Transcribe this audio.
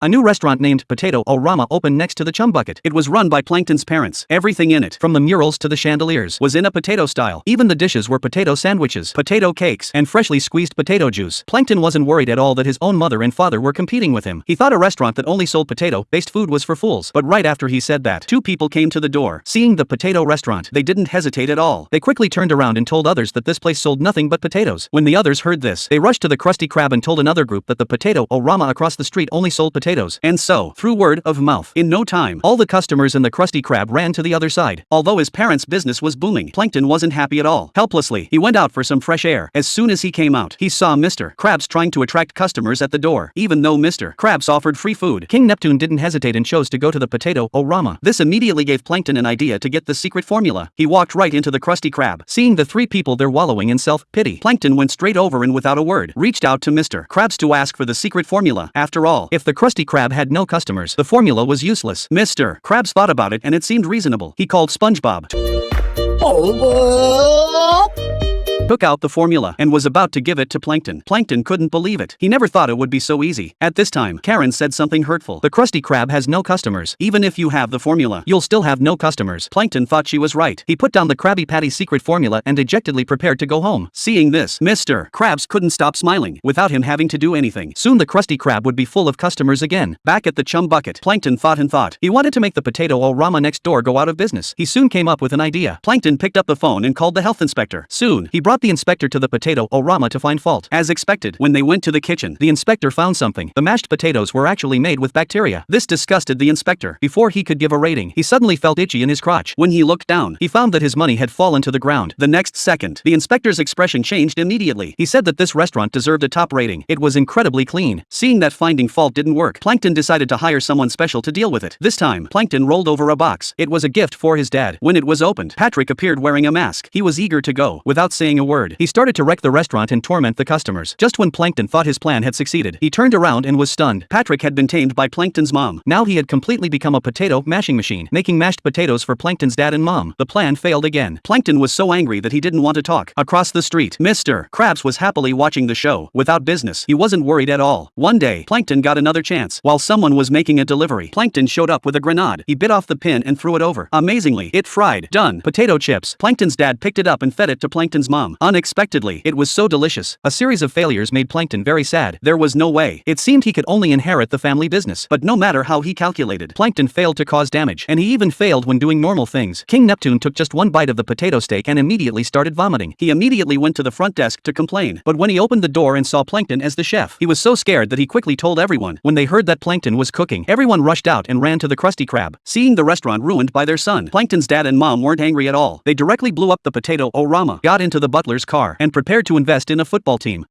A new restaurant named Potato Orama opened next to the Chum Bucket. It was run by Plankton's parents. Everything in it, from the murals to the chandeliers, was in a potato style. Even the dishes were potato sandwiches, potato cakes, and freshly squeezed potato juice. Plankton wasn't worried at all that his own mother and father were competing with him. He thought a restaurant that only sold potato-based food was for fools. But right after he said that, two people came to the door. Seeing the potato restaurant, they didn't hesitate at all. They quickly turned around and told others that this place sold nothing but potatoes. When the others heard this, they rushed to the Krusty Krab and told another group that the Potato Orama across the street only sold potatoes. And so, through word of mouth, in no time, all the customers in the Krusty Krab ran to the other side. Although his parents' business was booming, Plankton wasn't happy at all. Helplessly, he went out for some fresh air. As soon as he came out, he saw Mr. Krabs trying to attract customers at the door. Even though Mr. Krabs offered free food, King Neptune didn't hesitate and chose to go to the Potato Orama. This immediately gave Plankton an idea to get the secret formula. He walked right into the Krusty Krab. Seeing the three people there wallowing in self-pity, Plankton went straight over and without a word, reached out to Mr. Krabs to ask for the secret formula. After all, if the Krusty Krab had no customers, the formula was useless. Mr. Krabs thought about it and it seemed reasonable. He called SpongeBob, took out the formula, and was about to give it to Plankton. Plankton couldn't believe it. He never thought it would be so easy. At this time, Karen said something hurtful. The Krusty Krab has no customers. Even if you have the formula, you'll still have no customers. Plankton thought she was right. He put down the Krabby Patty's secret formula and dejectedly prepared to go home. Seeing this, Mr. Krabs couldn't stop smiling, without him having to do anything. Soon the Krusty Krab would be full of customers again. Back at the Chum Bucket, Plankton thought and thought. He wanted to make the Potato Orama next door go out of business. He soon came up with an idea. Plankton picked up the phone and called the health inspector. Soon, he brought the inspector to the Potato Orama to find fault. As expected, when they went to the kitchen, the inspector found something. The mashed potatoes were actually made with bacteria. This disgusted the inspector. Before he could give a rating, he suddenly felt itchy in his crotch. When he looked down, he found that his money had fallen to the ground. The next second, the inspector's expression changed immediately. He said that this restaurant deserved a top rating. It was incredibly clean. Seeing that finding fault didn't work, Plankton decided to hire someone special to deal with it. This time, Plankton rolled over a box. It was a gift for his dad. When it was opened, Patrick appeared wearing a mask. He was eager to go. Without saying a word, he started to wreck the restaurant and torment the customers. Just when Plankton thought his plan had succeeded, he turned around and was stunned. Patrick had been tamed by Plankton's mom. Now he had completely become a potato mashing machine, making mashed potatoes for Plankton's dad and mom. The plan failed again. Plankton was so angry that he didn't want to talk. Across the street, Mr. Krabs was happily watching the show. Without business, he wasn't worried at all. One day, Plankton got another chance. While someone was making a delivery, Plankton showed up with a grenade. He bit off the pin and threw it over. Amazingly, it fried. Done. Potato chips. Plankton's dad picked it up and fed it to Plankton's mom. Unexpectedly, it was so delicious. A series of failures made Plankton very sad. There was no way. It seemed he could only inherit the family business. But no matter how he calculated, Plankton failed to cause damage. And he even failed when doing normal things. King Neptune took just one bite of the potato steak and immediately started vomiting. He immediately went to the front desk to complain. But when he opened the door and saw Plankton as the chef, he was so scared that he quickly told everyone. When they heard that Plankton was cooking, everyone rushed out and ran to the Krusty Krab. Seeing the restaurant ruined by their son, Plankton's dad and mom weren't angry at all. They directly blew up the Potato Orama, got into the butler's car, and prepared to invest in a football team.